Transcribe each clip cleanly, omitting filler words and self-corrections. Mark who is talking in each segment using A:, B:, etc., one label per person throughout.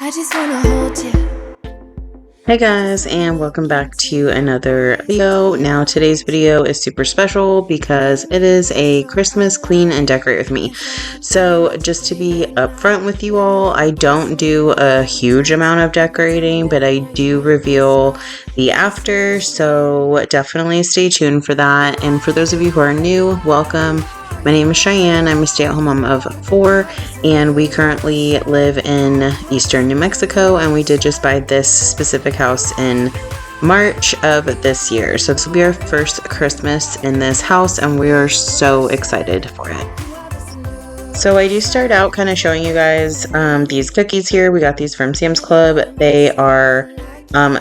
A: I just wanna hold you.
B: Hey guys, and welcome back to another video. Now today's video is super special because it is a Christmas clean and decorate with me. So just to be upfront with you all, I don't do a huge amount of decorating, but I do reveal the after, so definitely stay tuned for that. And for those of you who are new, welcome. My name is Cheyenne. I'm a stay-at-home mom of 4, and we currently live in eastern New Mexico, and we did just buy this specific house in March of this year. So this will be our first Christmas in this house, and we are so excited for it. So I do start out kind of showing you guys these cookies here. We got these from Sam's Club. They are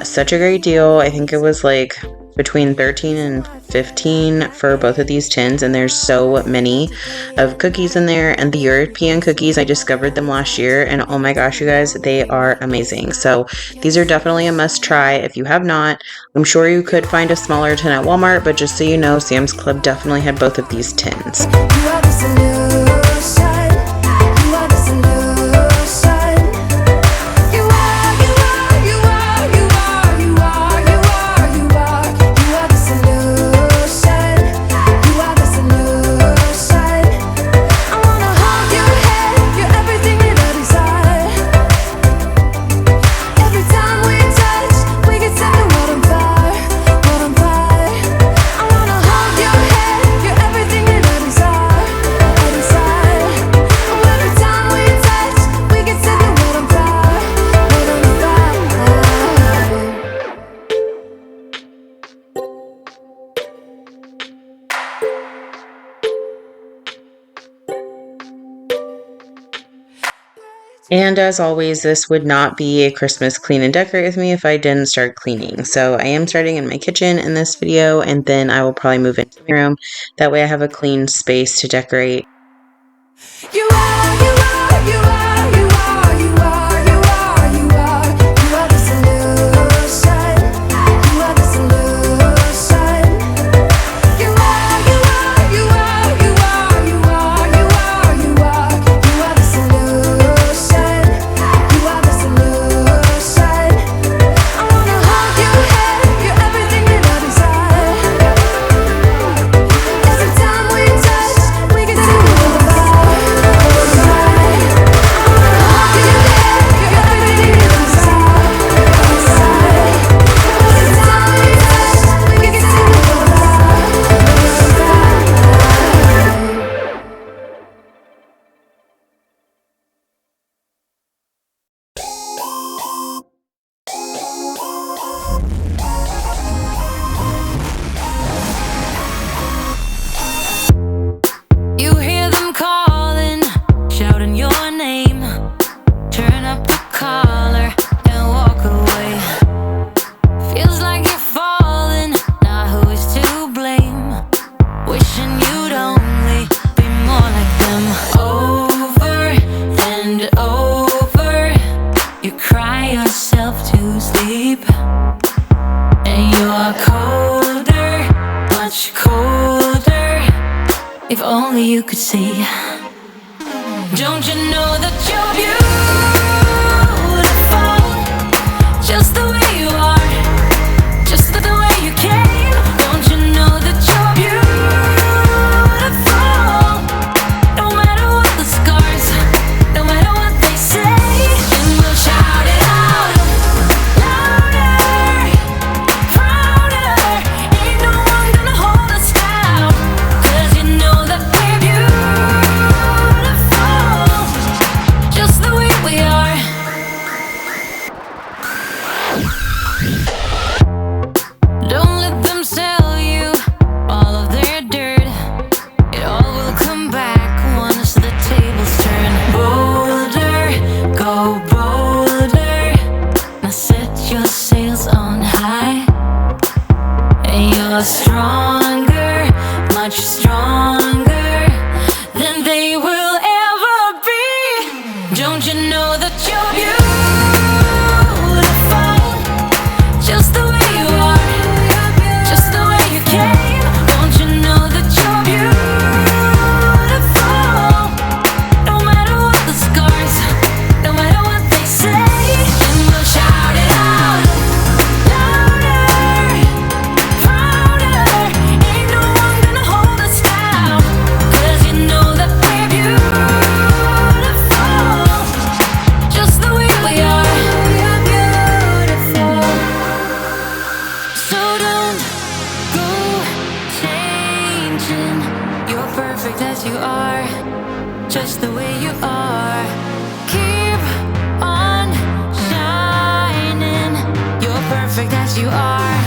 B: such a great deal. I think it was like between 13 and 15 for both of these tins, and there's so many of cookies in there. And the European cookies, I discovered them last year, and oh my gosh, you guys, they are amazing. So these are definitely a must try if you have not. I'm sure you could find a smaller tin at Walmart, but just so you know, Sam's Club definitely had both of these tins. And as always, this would not be a Christmas clean and decorate with me if I didn't start cleaning. So I am starting in my kitchen in this video, and then I will probably move into my room. That way I have a clean space to decorate.
A: If only you could see. Don't you know that you're beautiful, just the way you are, just the way you came. Don't you know that you're beautiful, no matter what the scars, no matter what they say. And we'll shout it out, louder, prouder. Ain't no one gonna hold us down, 'cause you know that we're beautiful, just the way we are. Don't let them sell you all of their dirt. It all will come back once the tables turn. Bolder, go bolder. Now set your sails on high. And you're stronger, much stronger than they will ever be. Don't you know that you're beautiful, just the way you are, just the way you came. Don't you know that you're beautiful, no matter what the scars, no matter what they say. as you are, just the way you are. Keep on shining. You're perfect as you are,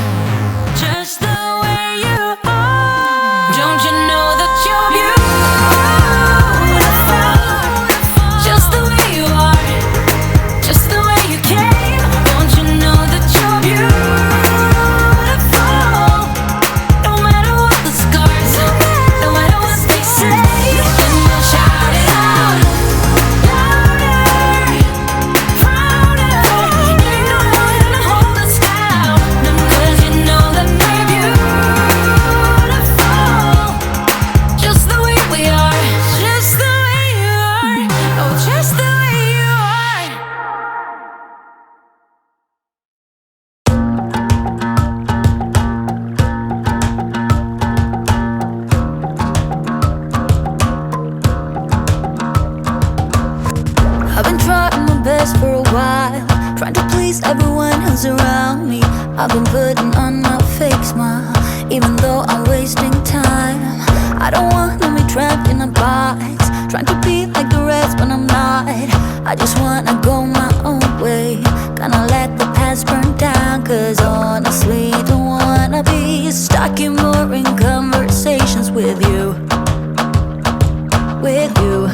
A: just the way you are. Don't you know that you're beautiful, just the way you are, just the way you came. Don't you know that you're beautiful, no matter what the scars, no matter what they say. And we'll shout it out louder, prouder. Ain't no one gonna hold us down, 'cause you know that we're beautiful, just the way we are, just the way you are, oh, just the way you are. I've been trying my best for a while, trying to please everyone who's around me. I've been putting on my fake smile, even though I'm wasting time. I don't wanna be trapped in a box, trying to be like the rest but I'm not. I just wanna go my own way, gonna let the past burn down. 'Cause honestly, don't wanna be stuck in boring conversations with you. With you,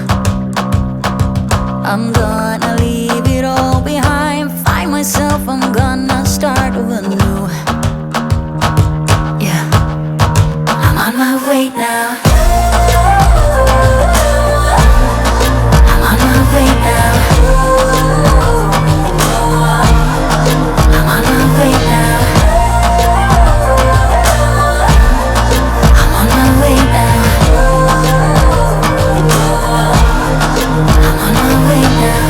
A: I'm gonna leave it all behind, find myself, I'm gonna start over new. Yeah, I'm on my way now. I'm on my way now. I'm on my way now. I'm on my way now. I'm on my way now.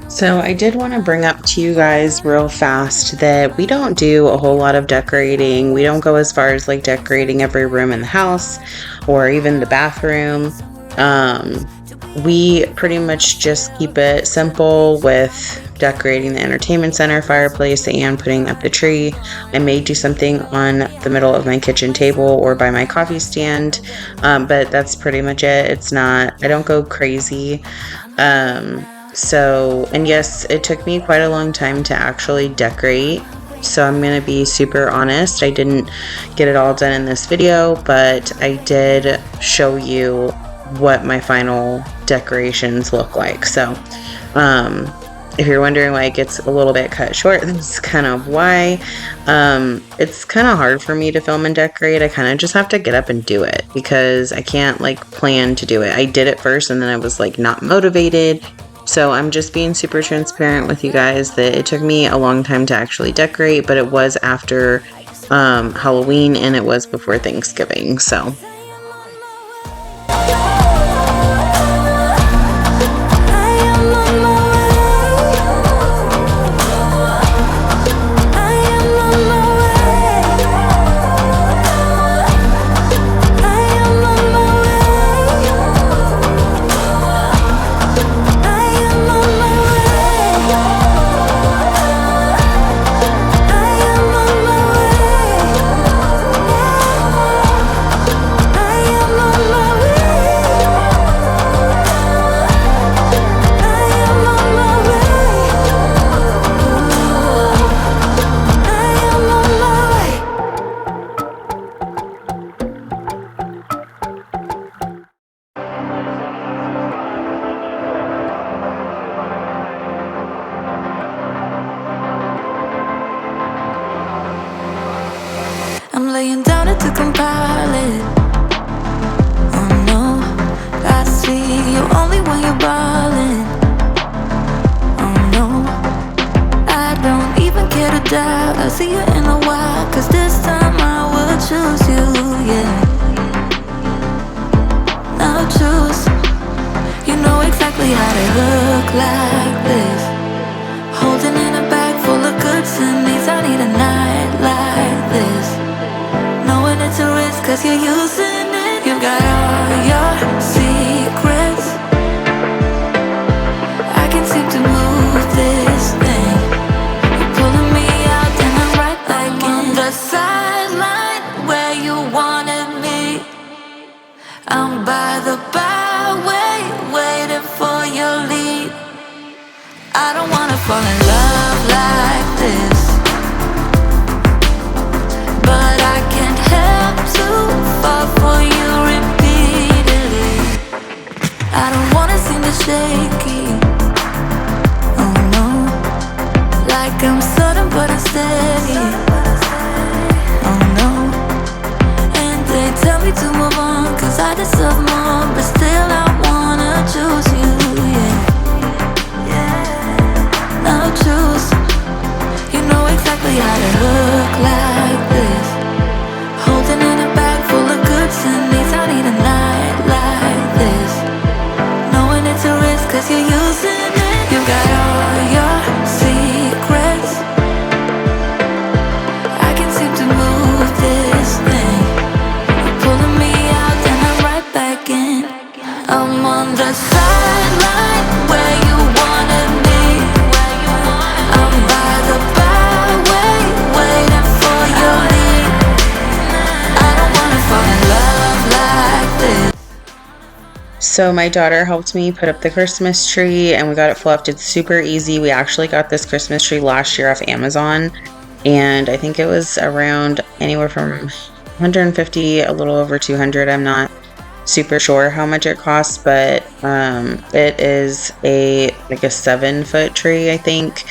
B: So I did want to bring up to you guys real fast that we don't do a whole lot of decorating. We don't go as far as like decorating every room in the house or even the bathroom. We pretty much just keep it simple with decorating the entertainment center, fireplace, and putting up the tree. I may do something on the middle of my kitchen table or by my coffee stand, but that's pretty much it. It's not, I don't go crazy. And yes, it took me quite a long time to actually decorate. So I'm going to be super honest. I didn't get it all done in this video, but I did show you what my final decorations look like. So, if you're wondering why it gets a little bit cut short, that's kind of why. It's kind of hard for me to film and decorate. I kind of just have to get up and do it because I can't like plan to do it. I did it first and then I was like not motivated. So I'm just being super transparent with you guys that it took me a long time to actually decorate, but it was after Halloween and it was before Thanksgiving. So
A: I'm laying down it to compile it. Oh no, I see you only when you're ballin'. Oh no, I don't even care to doubt. I'll see you in a while, 'cause this time I will choose you, yeah. I'll choose. You know exactly how to look like this. Holding in a bag full of goods and needs. I need a night like this. Knowing it's a risk 'cause you're using it. You've got all your secrets. I can't seem to move this thing. You're pulling me out and I'm right back in. wanna fall in love like this, but I can't help to fall for you repeatedly. I don't wanna seem to shaky, oh no, like I'm sudden but unsteady, oh no. And they tell me to move on, cause I deserve more, but still I wanna choose you, yeah. I'll choose. You know exactly how to look like this, holding in a bag full of goods and needs. I need a night like this, knowing it's a risk cause you're using it. You got all your secrets, I can't seem to move this thing. You're pulling me out and I'm right back in. I'm on the sideline where you wanted me, I'm by the byway waiting for your lead. I don't wanna fall in love like this.
B: So my daughter helped me put up the Christmas tree and we got it fluffed. It's super easy. We actually got this Christmas tree last year off Amazon, and I think it was around anywhere from 150, a little over 200. I'm not super sure how much it costs, but it is a 7-foot tree, I think,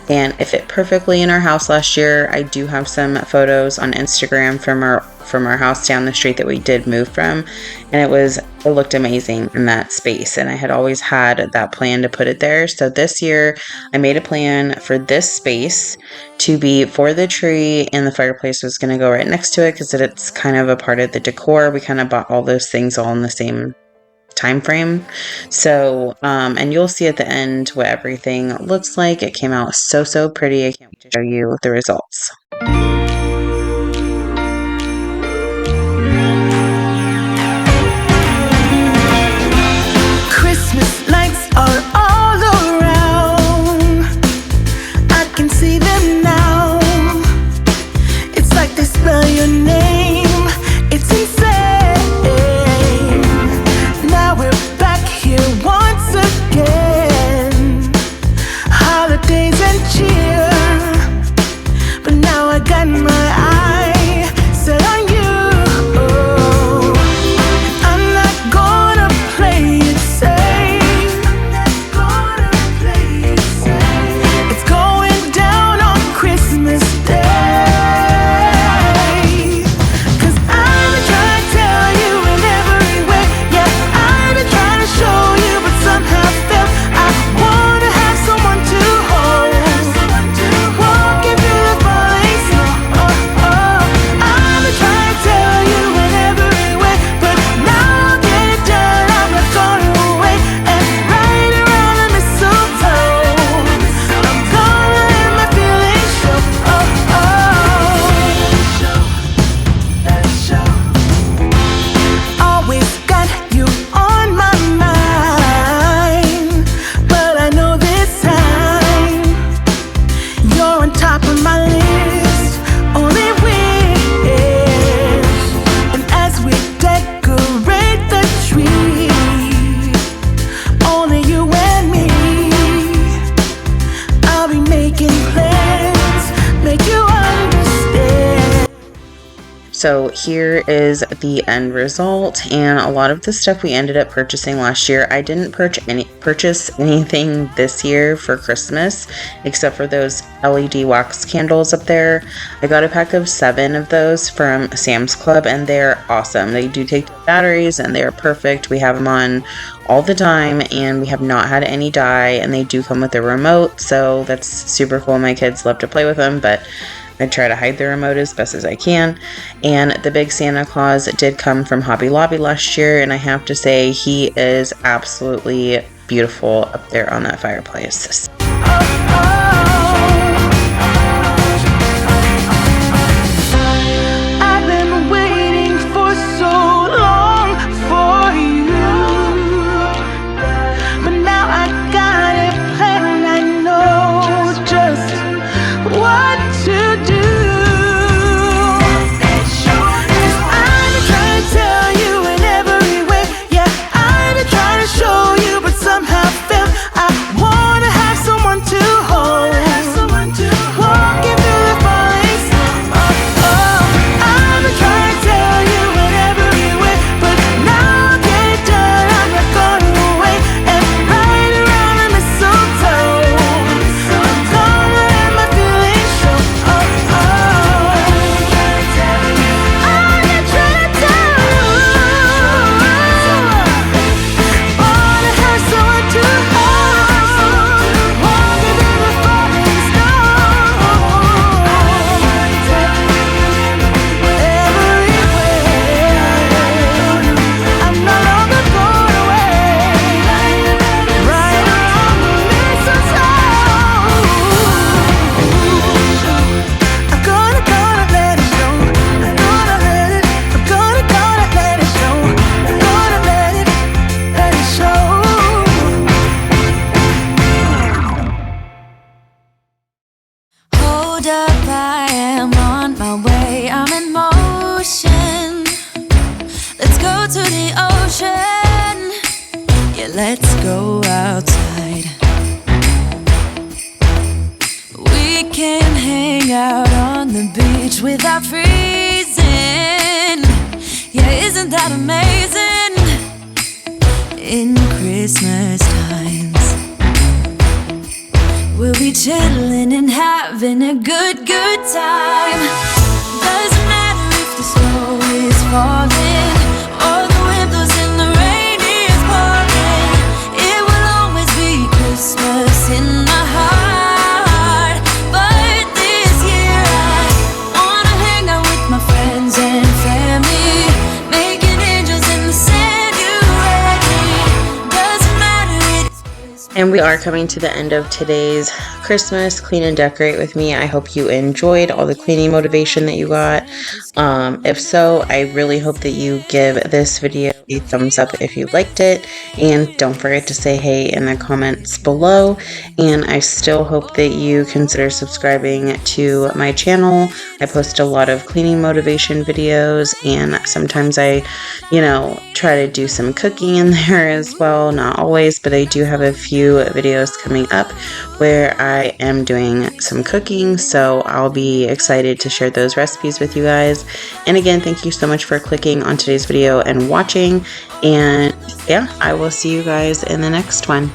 B: and it fit perfectly in our house last year. I do have some photos on Instagram from our house down the street that we did move from, and it looked amazing in that space, and I had always had that plan to put it there. So this year I made a plan for this space to be for the tree, and the fireplace was going to go right next to it because it's kind of a part of the decor. We kind of bought all those things all in the same time frame. So and you'll see at the end what everything looks like. It came out so pretty. I can't wait to show you the results.
C: Christmas lights are all around, I can see them now. It's like they spell your name, it's insane. Now we're back here once again, holidays and cheer. But now I got my eye set on you. I'm not gonna play it safe. It's going down on Christmas Day. 'Cause I've been trying to tell you in every way. Yeah, I've been trying to show you, but somehow failed. I wanna have someone to hold, walking through the falling snow. I've been trying to tell you in every way, but now I'll get it done. I'm not gonna wait and right around the mistletoe, I'm gonna let my feelings show. Always got you on my mind, but I know this time you're on top of my list. Only wish. And as we decorate the tree, only you and me, I'll be making plans, make you understand.
B: So here is the end result, and a lot of the stuff we ended up purchasing last year. I didn't purchase anything this year for Christmas except for those LED wax candles up there. I got a pack of 7 of those from Sam's Club, and they're awesome. They do take batteries and they're perfect. We have them on all the time, and we have not had any die, and they do come with a remote, so that's super cool. My kids love to play with them, but I try to hide the remote as best as I can. And the big Santa Claus did come from Hobby Lobby last year, and I have to say he is absolutely beautiful up there on that fireplace.
C: I've been waiting for so long for you, but now I got it planned. I know just what to do. 'Cause I've been trying to tell you in every way. Yeah, I've been trying to show you, but somehow failed. I wanna have someone to hold.
A: stand up, I am on my way. I'm in motion. Let's go to the ocean. Yeah, let's go outside. We can hang out on the beach without freezing. Yeah, isn't that amazing? In Christmas times, we'll be chilling and having a good time. Doesn't matter if the snow is falling or the wind blows and the rain is pouring. It will always be Christmas in my heart. But this year I wanna hang out with my friends and family, making angels in the sand. You ready? Doesn't matter, it's Christmas.
B: And we are coming to the end of today's Christmas Clean and Decorate with me. I hope you enjoyed all the cleaning motivation that you got. If so, I really hope that you give this video a thumbs up if you liked it, and don't forget to say hey in the comments below. And I still hope that you consider subscribing to my channel. I post a lot of cleaning motivation videos, and sometimes I, try to do some cooking in there as well. Not always, but I do have a few videos coming up where I am doing some cooking, so I'll be excited to share those recipes with you guys. And again, thank you so much for clicking on today's video and watching, and yeah, I will see you guys in the next one.